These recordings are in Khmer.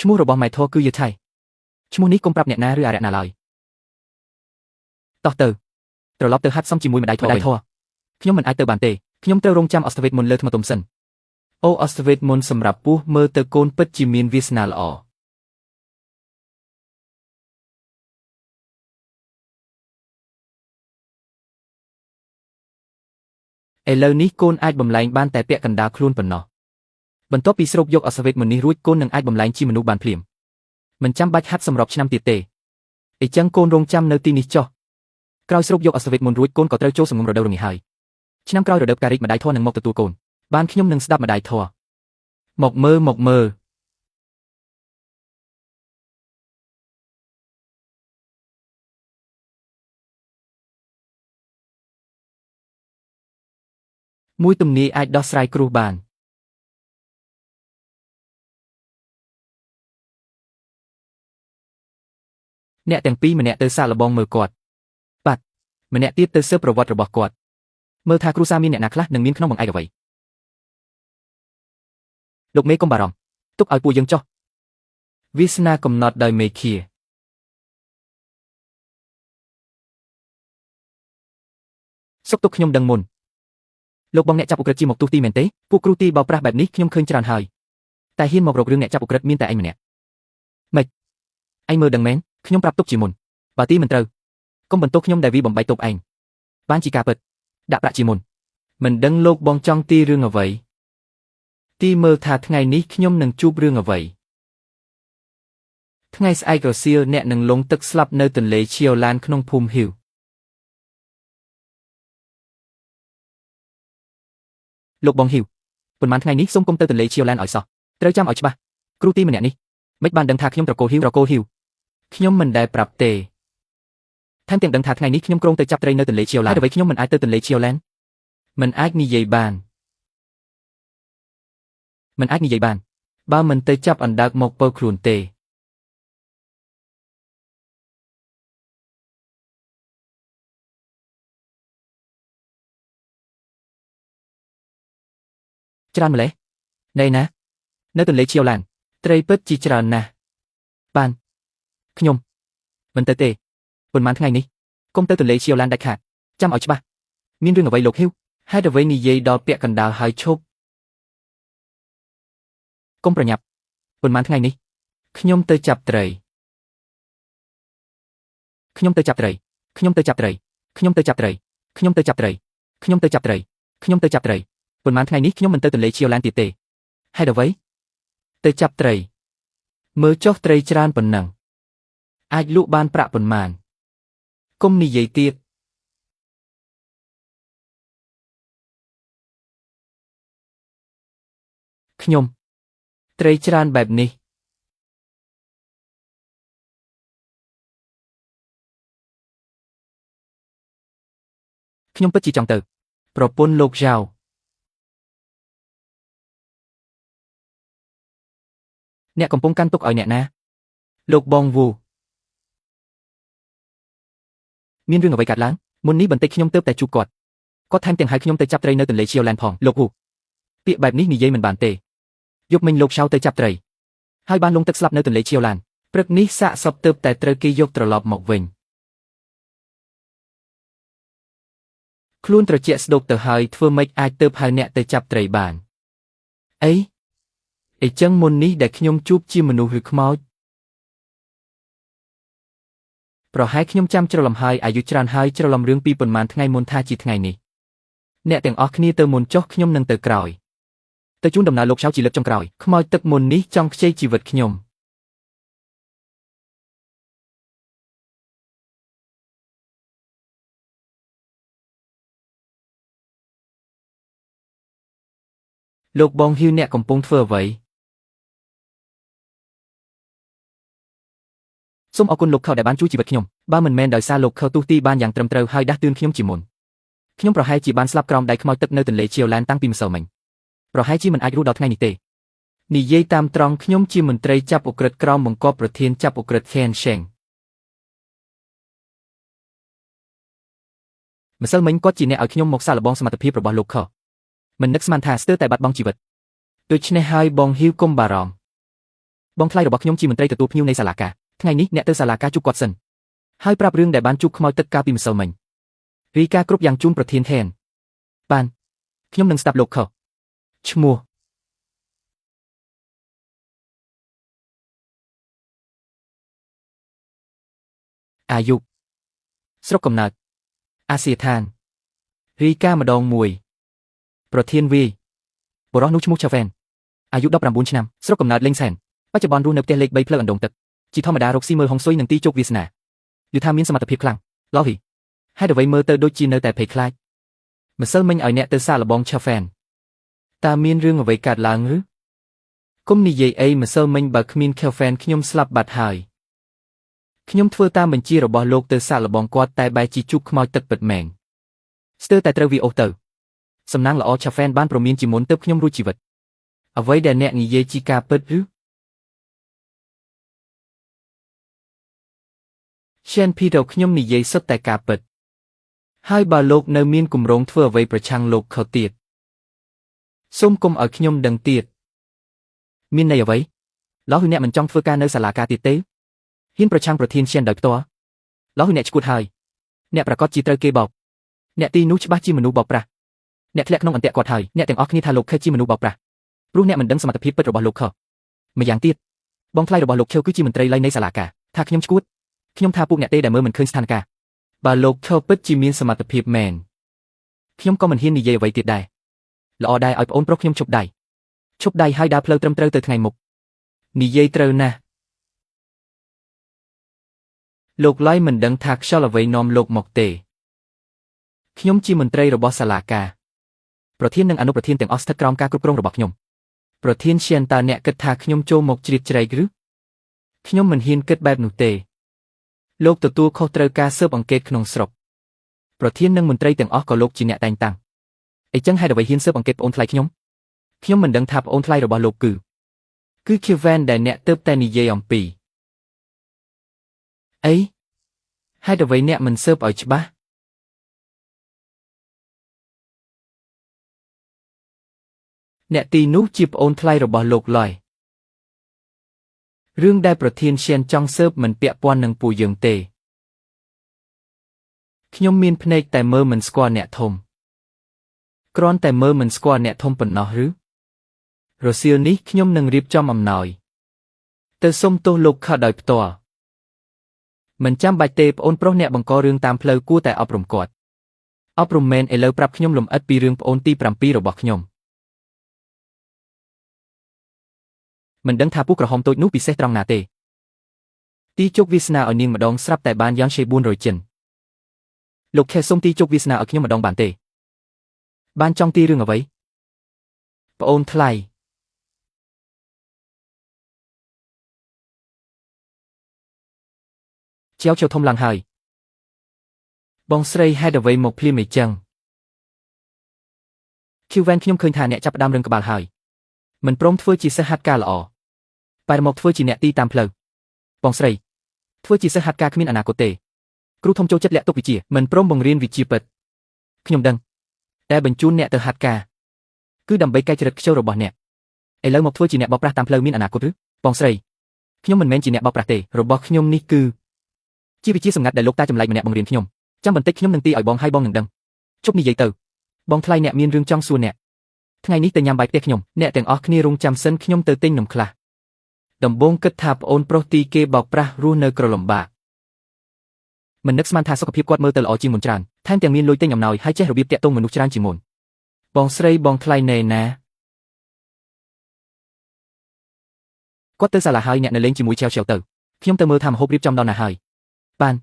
ឈ្មោះរបស់ម៉ែធរគឺយឺថៃឈ្មោះនេះកុំប្រាប់អ្នកណាឬអារៈណាឡើយតោះទៅត្រឡប់ទៅហាត់សមជាមួយម្ដាយធរខ្ញុំមិនអាចទៅបានទេខ្ញុំត្រូវរងចាំអស្តវេតមុនលើថ្មទុំសិនអូអស្តវេតមុនសម្រាប់ពស់មើលទៅកូនពិតជាមានវាសនាល្អឥឡូវនេះកូនអាចបំលែងបានតែពាក់កណ្ដាលខ្លួនប៉ុណ្ណោះបន្ទាប់ពីស្រូបយកអស្តវេតមុននេះរួចកូននឹងអាចបំលែងជាមនុស្សបានភ្លាមមិនចាំបាច់ហាត់សម្រាប់ឆ្នាំទៀតទេអញ្ចឹងកូនរងចាំនៅទីនេះចុះក្រោយស្រូបយកអស្តវេតមុនរួចកូនក៏ត្រូវចូលសំងំរដូវរងាហើយឆ្នាំក្រោយរដូវផ្ការីកម្ដាយធរនឹងមកទទួលកូនបានខ្ញុំនឹងស្ដាប់ម្ដាយធរមកមើលមួយទំនាយអាចដោះស្រាយគ្រោះបានអ្នកទាំងពីរម្នាក់ទៅសាកល្បងមើលគាត់បាទម្នាក់ទៀតទៅស៊ើបប្រវត្តិរបស់គាត់មើលថាគ្រួសារមានអ្នកណាខ្លះនិងមានក្នុងបង្អែកអ្វីលោកមេកុំបារម្ភទុកឲ្យពួកយើងចុះវាសនាកំណត់ដោយមេឃាសុកទុកខ្ញុំដឹងមុនលោកបងអ្នកចាប់ឧក្រិដ្ឋជាមកទូទីមែនទេពួកគ្រូទីបោកប្រាស់បែបនេះខ្ញុំឃើញច្រើនហើយតែហ៊ានមករករឿងអ្នកចាប់ឧក្រិដ្ឋមានតែឯងម្នាក់ម៉េចឯងមើលដឹងមែនខ្ញុំប្រាប់ទុកជាមុនបើទីមិនត្រូវកុំបន្ទោសខ្ញុំដែលវាបំបីទប់ឯងបានជាការពិតដាក់ប្រាក់ជាមុនមិនដឹងលោកបងចង់ទីរឿងអ្វីទីមើលថាថ្ងៃនេះខ្ញុំនឹងជួបរឿងអ្វីថ្ងៃស្អែករសៀលអ្នកនឹងលង់ទឹកស្លាប់នៅទន្លេឈៀវឡានក្នុងភូមិហ៊ីវលោកបងហ៊ីវប៉ុន្មានថ្ងៃនេះសូមកុំទៅទន្លេឈៀវឡានឲ្យសោះត្រូវចាំឲ្យច្បាស់គ្រូទីម្នាក់នេះមិនបានដឹងថាខ្ញុំត្រកូលហ៊ីវខ្ញុំមិនដែលប្រាប់ទេថែមទាំងដឹងថាថ្ងៃនេះខ្ញុំក្រុងទៅចាប់ត្រីនៅទន្លេឈៀវឡានហើយអ្វីខ្ញុំមិនអាចទៅទន្លេឈៀវឡានមិនអាចនិយាយបានបើមិនទៅចាប់អណ្ដើកមកពើខ្លួនទេច្រើនម្លេះណែណានៅទន្លេឈៀវឡានត្រីពិតជាច្រើនណាស់បានខ្ញុំមិនទៅទេប៉ុន្មានថ្ងៃនេះកុំទៅទន្លេឈៀវឡានដាច់ខាតចាំឲ្យច្បាស់មានរឿងអ្វីលោកហ៊ីវហេតុអ្វីនិយាយដល់ពាក់កណ្ដាលហើយឈប់កុំប្រញាប់ប៉ុន្មានថ្ងៃនេះខ្ញុំទៅចាប់ត្រីប៉ុន្មានថ្ងៃនេះខ្ញុំទៅចាប់ត្រីប៉ុន្មានថ្ងៃនេះខ្ញុំមិនទៅទន្លេឈៀវឡានទៀតទេហេតុអ្វីទៅចាប់ត្រីមើលចុះត្រីច្រើនប៉ុណ្ណឹងអាចលក់បានប្រាក់ប៉ុន្មានកុំនិយាយទៀតខ្ញុំត្រីច្រើនបែបនេះខ្ញុំពិតជាចង់ទៅប្រពន្ធលោកហ្សាវអ្នកកំពុងកាន់ទុកឲ្យអ្នកណាលោកបងវូមានរឿងអ្វីកើតឡើងមុននេះបន្តិចខ្ញុំទើបតែជួបគាត់ថែមទាំងហៅខ្ញុំទៅចាប់ត្រីនៅទន្លេឈៀវឡានផងលោកវូពាក្យបែបនេះនិយាយមិនបានទេយប់មិញលោកឆៅទៅចាប់ត្រីហើយបានលង់ទឹកស្លាប់នៅទន្លេឈៀវឡានព្រឹកនេះសាកសពទើបតែត្រូវគេយកត្រឡប់មកវិញខ្លួនត្រជាក់ស្ដុកទៅហើយធ្វើម៉េចអាចទើបហៅអ្នកទៅចាប់ត្រីបានអីចឹងមុននេះដែលខ្ញុំជួបជាមនុស្សឬខ្មោចប្រហែលខ្ញុំចាំច្រឡំហើយអាយុច្រើនហើយច្រឡំរឿងពីប៉ុន្មានថ្ងៃមុនថាជាថ្ងៃនេះអ្នកទាំងអស់គ្នាទៅមុនចុះខ្ញុំនឹងទៅក្រោយទៅជូនដំណើរលោកឆៅជាលើកចុងក្រោយខ្មោចទឹកមុននេះចង់ខ្ចីជីវិតខ្ញុំលោកបងហ៊ីវអ្នកកំពុងធ្វើអ្វីសូមអរគុណលោកខៅដែលបានជួយជីវិតខ្ញុំបើមិនមែនដោយសារលោកខៅទូទីបានយ៉ាងត្រឹមត្រូវហើយដាស់តឿនខ្ញុំជាមុនខ្ញុំប្រហែលជាបានស្លាប់ក្រោមដៃខ្មោចទឹកនៅទន្លេឈៀវឡានតាំងពីម្សិលមិញប្រហែលជាមិនអាចរស់ដល់ថ្ងៃនេះទេនិយាយតាមត្រង់ខ្ញុំជាមន្ត្រីចាប់ឧក្រិដ្ឋក្រមបង្គាប់ប្រធានចាប់ឧក្រិដ្ឋខេនឆេងម្សិលមិញគាត់ជាអ្នកឲ្យខ្ញុំមកសាកល្បងសមត្ថភាពរបស់លោកខមិននឹកស្មានថាស្ទើរតែបាត់បង់ជីវិតដូច្នេះហើយបងហ៊ីវកុំបារម្ភ បងថ្លៃរបស់ខ្ញុំជាមន្ត្រីទទួលភ្ញៀវនៃសាលាការថ្ងៃនេះអ្នកទៅសាលាការជួបគាត់សិនហើយប្រាប់រឿងដែលបានជួបខ្មោចទឹកកាលពីម្សិលមិញរីកាគ្រប់យ៉ាងជូនប្រធានថេនបានខ្ញុំនឹងស្ដាប់លោកខុសឈ្មោះអាយុស្រុកកំណើតអាសយដ្ឋានរីកាម្ដងមួយប្រធានវាយបុរសនោះឈ្មោះឆាវែនអាយុ19ឆ្នាំស្រុកកំណើតលេងសែនបច្ចុប្បន្នរស់នៅផ្ទះលេខ3ផ្លូវអណ្ដូងទឹកជាធម្មតារកស៊ីមើលហុងស៊ុយនឹងទីជោគវាសនាយល់ថាមានសមត្ថភាពខ្លាំងឡោះហីហេតុអ្វីមើលទៅដូចជានៅតែភ័យខ្លាចម្សិលមិញឲ្យអ្នកទៅសាកល្បងឆាវែនតើមានរឿងអ្វីកើតឡើងឬគុំនិយាយអីម្សិលមិញបើគ្មានឆាវែនខ្ញុំស្លាប់បាត់ហើយខ្ញុំធ្វើតាមបញ្ជារបស់លោកទៅសាកល្បងគាត់តែបែរជាជួបខ្មោចទឹកពិតមែនស្ទើរតែត្រូវវាអូសទៅសំណាងល្អឆាវែនបានប្រមានជាមុនទើបខ្ញុំរួចជីវិតអ្វីដែលអ្នកនិយាយជាការពិតឬShen Peter ខ្ញុំនិយាយសុទ្ធតែការពិតហើយបើលោកនៅមានគម្រោងធ្វើអ្វីប្រឆាំងលោកខុសទៀតសូមកុំឲ្យខ្ញុំដឹងទៀតមានន័យអ្វីឡោះអ្នកមិនចង់ធ្វើការនៅសាលាការទៀតទេហ៊ានប្រឆាំងប្រធាន Shen ដោយផ្ទាល់ឡោះអ្នកឈួតហើយអ្នកប្រកាសជាត្រូវគេបោកអ្នកទីនោះច្បាស់ជាមនុស្សបោកប្រាស់អ្នកធ្លាក់ក្នុងអន្ទាក់គាត់ហើយអ្នកទាំងអស់គ្នាថាលោកខេជាមនុស្សបោកប្រាស់ព្រោះអ្នកមិនដឹងសមត្ថភាពពិតរបស់លោកខុសម្យ៉ាងទៀតបងថ្លៃរបស់លោកខេគឺជាមន្ត្រីឡៃនៃសាលាការថាខ្ញុំឈួតខ្ញុំថាពួកអ្នកទេដែលមើលមិនឃើញស្ថានភាពបើលោកខុសពិតជាមានសមត្ថភាពមែនខ្ញុំក៏មិនហ៊ាននិយាយអ្វីទៀតដែរល្អដែរឲ្យប្អូនប្រុសខ្ញុំឈប់ដៃហើយដើរផ្លូវត្រឹមត្រូវទៅថ្ងៃមុខនិយាយត្រូវណាស់លោកឡៃមិនដឹងថាខ្យល់អ្វីនាំលោកមកទេខ្ញុំជាមន្ត្រីរបស់សាលាការប្រធាននិងអនុប្រធានទាំងអស់ស្ថិតក្រោមការគ្រប់គ្រងរបស់ខ្ញុំប្រធាន Shen តើអ្នកគិតថាខ្ញុំចូលមកជ្រៀតជ្រែកឬខ្ញុំមិនហ៊ានគិតបែបនោះទេលោកទទួលខុសត្រូវការស៊ើបអង្កេតក្នុងស្រុកប្រធាននិងមន្ត្រីទាំងអស់ក៏លោកជាអ្នកតែងតាំងអីចឹងហេតុអ្វីហ៊ានស៊ើបអង្កេតប្អូនថ្លៃខ្ញុំមិនដឹងថាប្អូនថ្លៃរបស់លោកគឺ Kevin ដែលអ្នកទើបតែនិយាយអំពីអីហេតុអ្វីអ្នកមិនស៊ើបឲ្យច្បាស់អ្នកទីនោះជាប្អូនថ្លៃរបស់លោកឡយរឿងដែលប្រធាន Shen ចង់ស៊ើបមិនពាក់ព័ន្ធនឹងពួកយើងទេខ្ញុំមានភ្នែកតែមើលមិនស្គាល់អ្នកធំគ្រាន់តែមើលមិនស្គាល់អ្នកធំប៉ុណ្ណោះឬរសៀលនេះខ្ញុំនឹងរៀបចំអំណោយទៅសុំទោសលោកខដោយផ្ទាល់មិនចាំបាច់ទេប្អូនប្រុសអ្នកបង្ករឿងតាមផ្លូវគួរតែអប់រំគាត់អប់រំមែនឥឡូវប្រាប់ខ្ញុំលម្អិតពីរឿងប្អូនទី7របស់ខ្ញុំមិនដឹងថាពូក្រហមតូចនោះពិសេសត្រង់ណាទេទីជោគវាសនាឲ្យនាងម្ដងស្រាប់តែបានយ៉ាងឆេ400ចិនលោកខេសុំទីជោគវាសនាឲ្យខ្ញុំម្ដងបានទេបានចង់ទីរឿងអ្វីប្អូនថ្លៃជាវធំឡើងហើយបងស្រីហេតុអ្វីមកភ្លាមអីចឹងKevinខ្ញុំឃើញថាអ្នកចាប់ផ្ដើមរឹងក្បាលហើយមិនព្រមធ្វើជាសិស្សហាត់ការល្អបែរមកធ្វើជាអ្នកទីតាមផ្លូវបងស្រីធ្វើជាសិស្សហាត់ការគ្មានអនាគតទេគ្រូធំចូលចិត្តលាក់ទុកវិជ្ជាមិនព្រមបង្រៀនវិជ្ជាពិតខ្ញុំដឹងតែបញ្ជូនអ្នកទៅហាត់ការគឺដើម្បីកែច្រិតខ្ជិលរបស់អ្នកឥឡូវមកធ្វើជាអ្នកបោកប្រាស់តាមផ្លូវមានអនាគតឬបងស្រីខ្ញុំមិនមែនជាអ្នកបោកប្រាស់ទេរបស់ខ្ញុំនេះគឺជាវិជ្ជាសម្ងាត់ដែលលោកតាចម្លែកម្នាក់បង្រៀនខ្ញុំចាំបន្តិចខ្ញុំនឹងទីឲ្យបងហើយបងនឹងដឹងជប់និយាយទៅបងថ្លៃអ្នកមានរឿងចង់សួរអ្នកថ្ងៃនេះទៅញ៉ាំបាយផ្ទះខ្ញុំអ្នកទាំងអស់គ្នារងចាំសិនខ្ញុំទៅទិញនំខ្លះដំបូងគិតថាប្អូនប្រុសទីគេបោកប្រាស់រស់នៅក្រលំបាកមិននឹកស្មានថាសុខភាពគាត់មើលទៅល្អជាងមុនច្រើនថែមទាំងមានលុយទិញអំណោយហើយចេះរបៀបតាក់ទងមនុស្សច្រើនជាងមុនបងស្រីបងថ្លៃណែណាគាត់ទៅសាលាហើយអ្នកនៅលេងជាមួយឆាវទៅខ្ញុំទៅមើលថាម្ហូបរៀបចំដល់ណាហើយបាន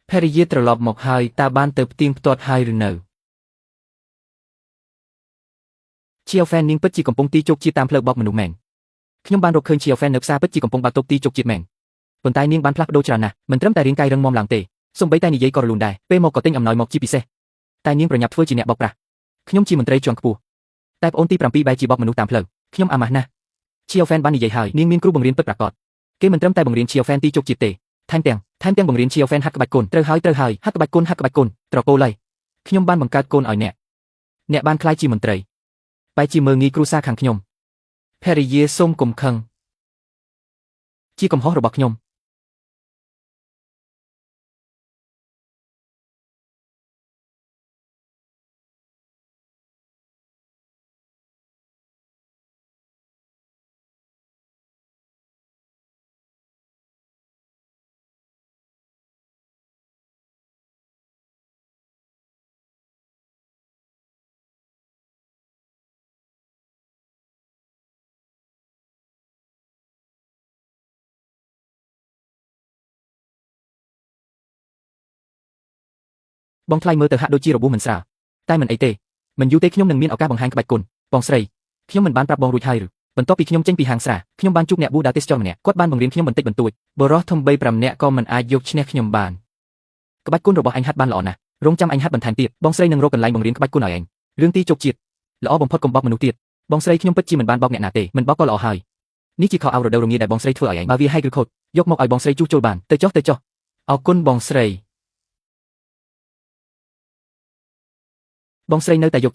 ភរិយាត្រឡប់មកហើយតើបានទៅផ្ទៀងផ្ទាត់ហើយឬនៅជាវហ្វេននាងពិតជាកំពុងទីជោគជាតិតាមផ្លូវបោកមនុស្សមែនខ្ញុំបានរកឃើញជាវហ្វេននៅផ្សារពិតជាកំពុងបើកតូបទីជោគជាតិមែនប៉ុន្តែនាងបានផ្លាស់ប្ដូរច្រើនណាស់មិនត្រឹមតែរាងកាយរឹងមាំឡើងទេសូម្បីតែនិយាយក៏រលូនដែរពេលមកក៏ទិញអំណោយមកជាពិសេសតែនាងប្រញាប់ធ្វើជាអ្នកបោកប្រាស់ខ្ញុំជាមន្ត្រីជាន់ខ្ពស់តែប្អូនទី7បែរជាបោកមនុស្សតាមផ្លូវខ្ញុំអាម៉ាស់ណាស់ជាវហ្វេនបាននិយាយហើយនាងមានគ្រូបង្រៀនពិតប្រាកដគេមិនត្រឹមតែបង្រៀនជាវហ្វេនទីជោគជាតិទេថែមទាំងបង្រៀនជាវហ្វេនហាត់ក្បាច់គុនត្រូវហើយហាត់ក្បាច់គុនត្រកូលហើយខ្ញុំបានបង្កើតគុនឲ្យអ្នកបានក្លាយជាមន្ត្រី បែរជាមើងងាយគ្រួសារខាងខ្ញុំភរិយាសូមកុំខឹងជាកំហុសរបស់ខ្ញុំបងថ្លៃមើលទៅហាក់ដូចជារបួសមិនស្រាលតែមិនអីទេមិនយូរទេខ្ញុំនឹងមានឱកាសបង្ហាញក្បាច់គុណបងស្រីខ្ញុំមិនបានប្រាប់បងរួចហើយឬបន្ទាប់ពីខ្ញុំចេញពីហាងស្រាខ្ញុំបានជួបអ្នកប៊ូដាទេសចរម្នាក់គាត់បានបង្រៀនខ្ញុំបន្តិចបន្តួចបរិសុទ្ធធំ3 5នាក់ក៏មិនអាចយកឈ្នះខ្ញុំបានក្បាច់គុណរបស់អញហាត់បានល្អណាស់រងចាំអញហាត់បន្ថែមទៀតបងស្រីនឹងរកកន្លែងបង្រៀនក្បាច់គុណឲ្យអញរឿងទីជោគជាតិល្អបំផុតកុំបោកមនុស្សទៀតបងស្រីខ្ញុំពិតជាមិនបានបោកអ្នកណាទេមិនបោកក៏ល្អហើយនេះជាខោអាវរដូវរងាដែលបងស្រីធ្វើឲ្យអញបើវាហែកឬខូចយកមកឲ្យបងស្រីជួសជុលបានទៅចុះអរគុណបងស្រីបងស្រីនៅតែយកចិត្ត